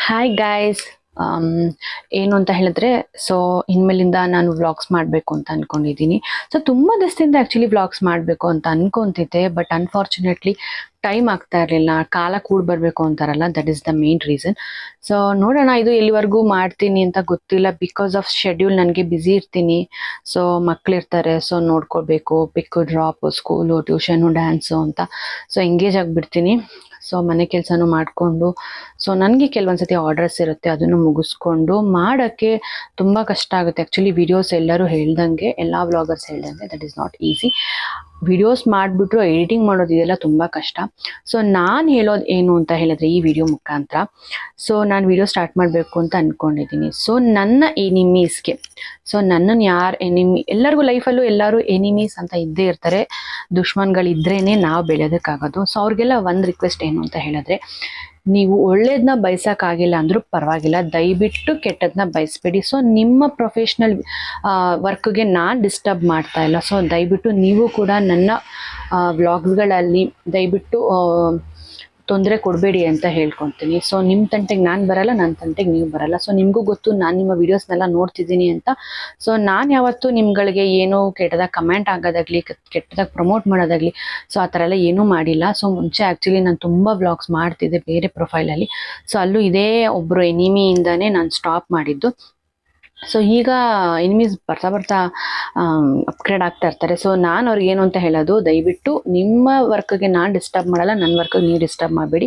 Hi guys. ಏನು ಅಂತ ಹೇಳಿದ್ರೆ, ಸೊ ಇನ್ಮೇಲಿಂದ ನಾನು ವ್ಲಾಗ್ಸ್ ಮಾಡಬೇಕು ಅಂತ ಅನ್ಕೊಂಡಿದ್ದೀನಿ. ಸೊ ತುಂಬ ದಿವಸದಿಂದ ಆ್ಯಕ್ಚುಲಿ ವ್ಲಾಗ್ಸ್ ಮಾಡಬೇಕು ಅಂತ ಅನ್ಕೊಂತಿದ್ದೆ, ಬಟ್ ಅನ್ಫಾರ್ಚುನೇಟ್ಲಿ ಟೈಮ್ ಆಗ್ತಾ ಇರಲಿಲ್ಲ. ಕಾಲ ಕೂಡ ಬರಬೇಕು ಅಂತಾರಲ್ಲ, that is the main reason. So ನೋಡೋಣ ಇದು ಎಲ್ಲಿವರೆಗೂ ಮಾಡ್ತೀನಿ ಅಂತ ಗೊತ್ತಿಲ್ಲ. ಬಿಕಾಸ್ ಆಫ್ ಶೆಡ್ಯೂಲ್ ನನಗೆ ಬ್ಯುಸಿ ಇರ್ತೀನಿ. ಸೊ ಮಕ್ಕಳಿರ್ತಾರೆ, ಸೊ ನೋಡ್ಕೊಳ್ಬೇಕು, pick drop, school, tuition, dance ಅಂತ. ಸೊ ಎಂಗೇಜ್ ಆಗಿಬಿಡ್ತೀನಿ. ಸೊ ಮನೆ ಕೆಲಸನೂ ಮಾಡಿಕೊಂಡು, ಸೊ ನನಗೆ ಕೆಲವೊಂದ್ಸತಿ ಆರ್ಡರ್ಸ್ ಇರುತ್ತೆ, ಅದನ್ನು ಮುಗಿಸ್ಕೊಂಡು ಮಾಡೋಕ್ಕೆ ತುಂಬ ಕಷ್ಟ ಆಗುತ್ತೆ. ಆ್ಯಕ್ಚುಲಿ ವಿಡಿಯೋಸ್ ಎಲ್ಲರೂ ಹೇಳ್ದಂಗೆ, ಎಲ್ಲ ವ್ಲಾಗರ್ಸ್ ಹೇಳ್ದಂಗೆ that is not easy. Videos ಮಾಡಿಬಿಟ್ಟು ಎಡಿಟಿಂಗ್ ಮಾಡೋದು ಇದೆಲ್ಲ ತುಂಬ ಕಷ್ಟ. ಸೊ ನಾನು ಹೇಳೋದು ಏನು ಅಂತ ಹೇಳಿದ್ರೆ, ಈ ವಿಡಿಯೋ ಮುಖಾಂತರ ಸೊ ನಾನು ವಿಡಿಯೋ ಸ್ಟಾರ್ಟ್ ಮಾಡಬೇಕು ಅಂತ ಅಂದ್ಕೊಂಡಿದ್ದೀನಿ. ಸೊ ನನ್ನ ಎನಿಮೀಸ್ಗೆ, ಸೊ ನನ್ನನ್ನು ಯಾರು ಎನಿಮಿ, ಎಲ್ಲರಿಗೂ ಲೈಫಲ್ಲೂ ಎಲ್ಲರೂ ಎನಿಮೀಸ್ ಅಂತ ಇದ್ದೇ ಇರ್ತಾರೆ. ದುಶ್ಮನ್ಗಳಿದ್ರೇ ನಾವು ಬೆಳೆಯೋದಕ್ಕಾಗೋದು. ಸೊ ಅವ್ರಿಗೆಲ್ಲ ಒಂದು ರಿಕ್ವೆಸ್ಟ್ ಏನು ಅಂತ ಹೇಳಿದ್ರೆ, ನೀವು ಒಳ್ಳೇದನ್ನ ಬಯಸೋಕ್ಕಾಗಿಲ್ಲ ಅಂದರೂ ಪರವಾಗಿಲ್ಲ, ದಯವಿಟ್ಟು ಕೆಟ್ಟದನ್ನ ಬಯಸಬೇಡಿ. ಸೊ ನಿಮ್ಮ ಪ್ರೊಫೆಷ್ನಲ್ ವರ್ಕ್ಗೆ ನಾನು ಡಿಸ್ಟರ್ಬ್ ಮಾಡ್ತಾ ಇಲ್ಲ. ಸೊ ದಯವಿಟ್ಟು ನೀವು ಕೂಡ ನನ್ನ ವ್ಲಾಗ್ಗಳಲ್ಲಿ ದಯವಿಟ್ಟು ತೊಂದರೆ ಕೊಡಬೇಡಿ ಅಂತ ಹೇಳ್ಕೊತೀನಿ. ಸೊ ನಿಮ್ಮ ತಂಟೆಗೆ ನಾನು ಬರಲ್ಲ, ನನ್ನ ತಂಟೆಗೆ ನೀವು ಬರಲ್ಲ. ಸೊ ನಿಮಗೂ ಗೊತ್ತು ನಾನು ನಿಮ್ಮ ವೀಡಿಯೋಸ್ನೆಲ್ಲ ನೋಡ್ತಿದ್ದೀನಿ ಅಂತ. ಸೊ ನಾನು ಯಾವತ್ತೂ ನಿಮ್ಗಳಿಗೆ ಏನೋ ಕೆಟ್ಟದಾಗ ಕಮೆಂಟ್ ಆಗೋದಾಗಲಿ, ಕೆಟ್ಟದಾಗ ಪ್ರಮೋಟ್ ಮಾಡೋದಾಗಲಿ, ಸೊ ಆ ಥರ ಎಲ್ಲ ಏನೂ ಮಾಡಿಲ್ಲ. ಸೊ ಮುಂಚೆ ಆ್ಯಕ್ಚುಲಿ ನಾನು ತುಂಬ ವ್ಲಾಗ್ಸ್ ಮಾಡ್ತಿದ್ದೆ ಬೇರೆ ಪ್ರೊಫೈಲಲ್ಲಿ. ಸೊ ಅಲ್ಲೂ ಇದೇ ಒಬ್ಬರು ಎನಿಮಿಯಿಂದನೇ ನಾನು ಸ್ಟಾಪ್ ಮಾಡಿದ್ದು. ಸೊ ಈಗ ಎನಿಮೀಸ್ ಬರ್ತಾ ಬರ್ತಾ ಅಪ್ಗ್ರೇಡ್ ಆಗ್ತಾ ಇರ್ತಾರೆ. ಸೊ ನಾನು ಅವ್ರಿಗೆ ಏನು ಅಂತ ಹೇಳೋದು, ದಯವಿಟ್ಟು ನಿಮ್ಮ ವರ್ಕ್ಗೆ ನಾನು ಡಿಸ್ಟರ್ಬ್ ಮಾಡಲ್ಲ, ನನ್ನ ವರ್ಕ್ಗೆ ನೀವು ಡಿಸ್ಟರ್ಬ್ ಮಾಡಬೇಡಿ.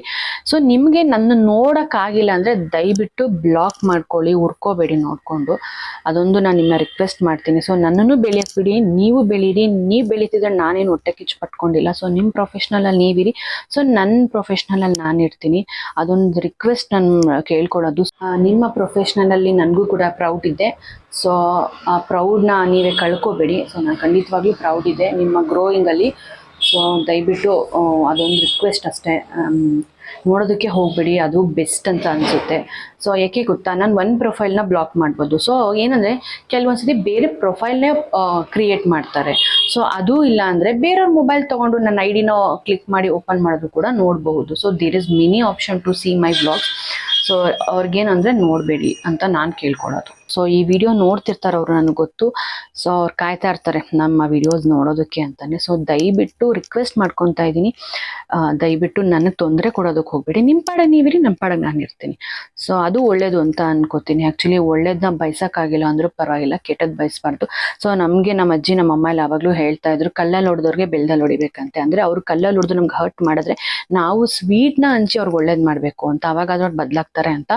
ಸೊ ನಿಮಗೆ ನನ್ನ ನೋಡೋಕ್ಕಾಗಿಲ್ಲ ಅಂದರೆ ದಯವಿಟ್ಟು ಬ್ಲಾಕ್ ಮಾಡ್ಕೊಳ್ಳಿ, ಹುರ್ಕೋಬೇಡಿ ನೋಡಿಕೊಂಡು. ಅದೊಂದು ನಾನು ನಿಮ್ಮನ್ನ ರಿಕ್ವೆಸ್ಟ್ ಮಾಡ್ತೀನಿ. ಸೊ ನನ್ನನ್ನು ಬೆಳೆಯೋಕ್ಕೆ ಬಿಡಿ, ನೀವು ಬೆಳೀರಿ. ನೀವು ಬೆಳೀತಿದ್ರೆ ನಾನೇನು ಹೊಟ್ಟೆ ಕಿಚ್ಚು ಪಟ್ಕೊಂಡಿಲ್ಲ. ಸೊ ನಿಮ್ಮ ಪ್ರೊಫೆಷ್ನಲಲ್ಲಿ ನೀವಿರಿ, ಸೊ ನನ್ನ ಪ್ರೊಫೆಷ್ನಲಲ್ಲಿ ನಾನು ಇರ್ತೀನಿ. ಅದೊಂದು ರಿಕ್ವೆಸ್ಟ್ ನಾನು ಕೇಳ್ಕೊಳ್ಳೋದು. ನಿಮ್ಮ ಪ್ರೊಫೆಷ್ನಲಲ್ಲಿ ನನಗೂ ಕೂಡ ಪ್ರೌಡ್ ಇದೆ. ಸೊ ಆ ಪ್ರೌಡ್ನ ನೀವೇ ಕಳ್ಕೊಬೇಡಿ. ಸೊ ನಾನು ಖಂಡಿತವಾಗ್ಲೂ ಪ್ರೌಡ್ ಇದೆ ನಿಮ್ಮ ಗ್ರೋಯಿಂಗಲ್ಲಿ. ಸೊ ದಯವಿಟ್ಟು ಅದೊಂದು ರಿಕ್ವೆಸ್ಟ್ ಅಷ್ಟೇ. ನೋಡೋದಕ್ಕೆ ಹೋಗಬೇಡಿ, ಅದು ಬೆಸ್ಟ್ ಅಂತ ಅನಿಸುತ್ತೆ. ಸೊ ಯಾಕೆ ಗೊತ್ತಾ, ನಾನು ಒಂದು ಪ್ರೊಫೈಲ್ನ ಬ್ಲಾಕ್ ಮಾಡ್ಬೋದು. ಸೊ ಏನಂದರೆ ಕೆಲವೊಂದ್ಸತಿ ಬೇರೆ ಪ್ರೊಫೈಲ್ನೇ ಕ್ರಿಯೇಟ್ ಮಾಡ್ತಾರೆ. ಸೊ ಅದು ಇಲ್ಲ ಅಂದರೆ ಬೇರೆಯವ್ರ ಮೊಬೈಲ್ ತೊಗೊಂಡು ನನ್ನ ಐಡಿನ ಕ್ಲಿಕ್ ಮಾಡಿ ಓಪನ್ ಮಾಡೋದು ಕೂಡ ನೋಡಬಹುದು. So there is many option to see my blogs. So ಅವ್ರಿಗೇನಂದರೆ ನೋಡಬೇಡಿ ಅಂತ ನಾನು ಕೇಳ್ಕೊಳ್ಳೋದು. ಸೊ ಈ ವಿಡಿಯೋ ನೋಡ್ತಿರ್ತಾರೆ ಅವರು, ನನಗೆ ಗೊತ್ತು. ಸೊ ಅವ್ರು ಕಾಯ್ತಾ ಇರ್ತಾರೆ ನಮ್ಮ ವಿಡಿಯೋಸ್ ನೋಡೋದಕ್ಕೆ ಅಂತಲೇ. ಸೊ ದಯವಿಟ್ಟು ರಿಕ್ವೆಸ್ಟ್ ಮಾಡ್ಕೊತಾ ಇದ್ದೀನಿ, ದಯವಿಟ್ಟು ನನಗೆ ತೊಂದರೆ ಕೊಡೋದಕ್ಕೆ ಹೋಗಬೇಡಿ. ನಿಮ್ಮ ಪಾಡಿಗೆ ನೀವಿರಿ, ನಮ್ಮ ಪಾಡಿಗೆ ನಾನು ಇರ್ತೀನಿ. ಸೊ ಅದು ಒಳ್ಳೇದು ಅಂತ ಅನ್ಕೋತೀನಿ. ಆ್ಯಕ್ಚುಲಿ ಒಳ್ಳೇದನ್ನ ಬಯಸೋಕ್ಕಾಗಿಲ್ಲ ಅಂದರೂ ಪರವಾಗಿಲ್ಲ, ಕೆಟ್ಟದ್ದು ಬಯಸಬಾರ್ದು. ಸೊ ನಮಗೆ ನಮ್ಮ ಅಜ್ಜಿ ನಮ್ಮ ಅಮ್ಮ ಎಲ್ಲ ಯಾವಾಗಲೂ ಹೇಳ್ತಾ ಇದ್ರು, ಕಲ್ಲಲ್ಲಿ ಹೊಡೆದವ್ರಿಗೆ ಬೆಲ್ದಲ್ಲಿ ಹೊಡಿಬೇಕಂತೆ. ಅಂದರೆ ಅವರು ಕಲ್ಲಲ್ಲಿ ಹೊಡೆದು ನಮ್ಗೆ ಹರ್ಟ್ ಮಾಡಿದ್ರೆ ನಾವು ಸ್ವೀಟ್ನ ಹಂಚಿ ಅವ್ರಿಗೆ ಒಳ್ಳೇದು ಮಾಡಬೇಕು ಅಂತ, ಅವಾಗ ಅವ್ರು ಬದಲಾಗ್ತಾರೆ ಅಂತ.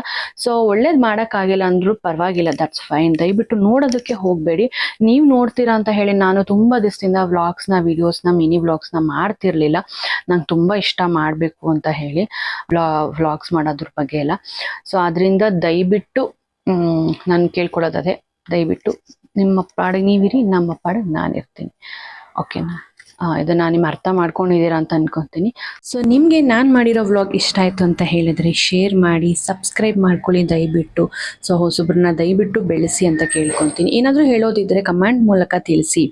ಸೊ ಒಳ್ಳೇದು ಮಾಡೋಕ್ಕಾಗಿಲ್ಲ ಅಂದರೂ ಪರವಾಗಿಲ್ಲ, ದಟ್ಸ್ ಫೈನ್. ದಯವಿಟ್ಟು ನೋಡೋದಕ್ಕೆ ಹೋಗಬೇಡಿ. ನೀವು ನೋಡ್ತೀರಾ ಅಂತ ಹೇಳಿ ನಾನು ತುಂಬ ದಿವಸದಿಂದ ವ್ಲಾಗ್ಸ್ನ, ವೀಡಿಯೋಸ್ನ, ಮಿನಿ ವ್ಲಾಗ್ಸ್ನ ಮಾಡ್ತಿರ್ಲಿಲ್ಲ. ನಂಗೆ ತುಂಬ ಇಷ್ಟ ಮಾಡಬೇಕು ಅಂತ ಹೇಳಿ ವ್ಲಾಗ್ಸ್ ಮಾಡೋದ್ರ ಬಗ್ಗೆ ಎಲ್ಲ. ಸೊ ಅದರಿಂದ ದಯವಿಟ್ಟು ನಾನು ಕೇಳ್ಕೊಳ್ಳೋದದೇ, ದಯವಿಟ್ಟು ನಿಮ್ಮ ಪಾಡಿಗೆ ನೀವಿರಿ, ನಮ್ಮ ಪಾಡಿಗೆ ನಾನು ಇರ್ತೀನಿ. ಓಕೆನಾ? ಇದನ್ನು ನಿಮ್ಮ ಅರ್ಥ ಮಾಡ್ಕೊಂಡಿದ್ದೀರಾ ಅಂತ ಅನ್ಕೊತೀನಿ. ಸೊ ನಿಮಗೆ ನಾನು ಮಾಡಿರೋ ವ್ಲಾಗ್ ಇಷ್ಟ ಆಯಿತು ಅಂತ ಹೇಳಿದರೆ ಶೇರ್ ಮಾಡಿ, ಸಬ್ಸ್ಕ್ರೈಬ್ ಮಾಡ್ಕೊಳ್ಳಿ ದಯವಿಟ್ಟು. ಸೊ ಹೊಸಬ್ರನ್ನ ದಯವಿಟ್ಟು ಬೆಳೆಸಿ ಅಂತ ಕೇಳ್ಕೊತೀನಿ. ಏನಾದರೂ ಹೇಳೋದಿದ್ದರೆ ಕಮೆಂಟ್ ಮೂಲಕ ತಿಳಿಸಿ.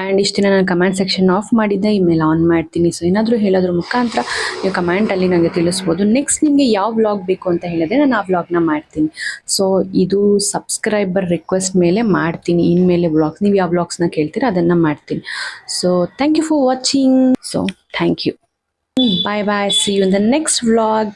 ಆ್ಯಂಡ್ ಇಷ್ಟು ದಿನ ನಾನು ಕಮೆಂಟ್ ಸೆಕ್ಷನ್ ಆಫ್ ಮಾಡಿದ್ದೆ, ಇಮೇಲೆ ಆನ್ ಮಾಡ್ತೀನಿ. ಸೊ ಏನಾದರೂ ಹೇಳೋದ್ರ ಮುಖಾಂತರ ನೀವು ಕಮೆಂಟಲ್ಲಿ ನನಗೆ ತಿಳಿಸ್ಬೋದು. ನೆಕ್ಸ್ಟ್ ನಿಮಗೆ ಯಾವ ವ್ಲಾಗ್ ಬೇಕು ಅಂತ ಹೇಳಿದ್ರೆ ನಾನು ಆ ವ್ಲಾಗ್ನ ಮಾಡ್ತೀನಿ. ಸೊ ಇದು ಸಬ್ಸ್ಕ್ರೈಬರ್ ರಿಕ್ವೆಸ್ಟ್ ಮೇಲೆ ಮಾಡ್ತೀನಿ. ಇನ್ಮೇಲೆ ವ್ಲಾಗ್ಸ್, ನೀವು ಯಾವ ವ್ಲಾಗ್ಸ್ನ ಕೇಳ್ತೀರ ಅದನ್ನು ಮಾಡ್ತೀನಿ. So thank you for watching. So thank you. Bye bye. See you in the next vlog.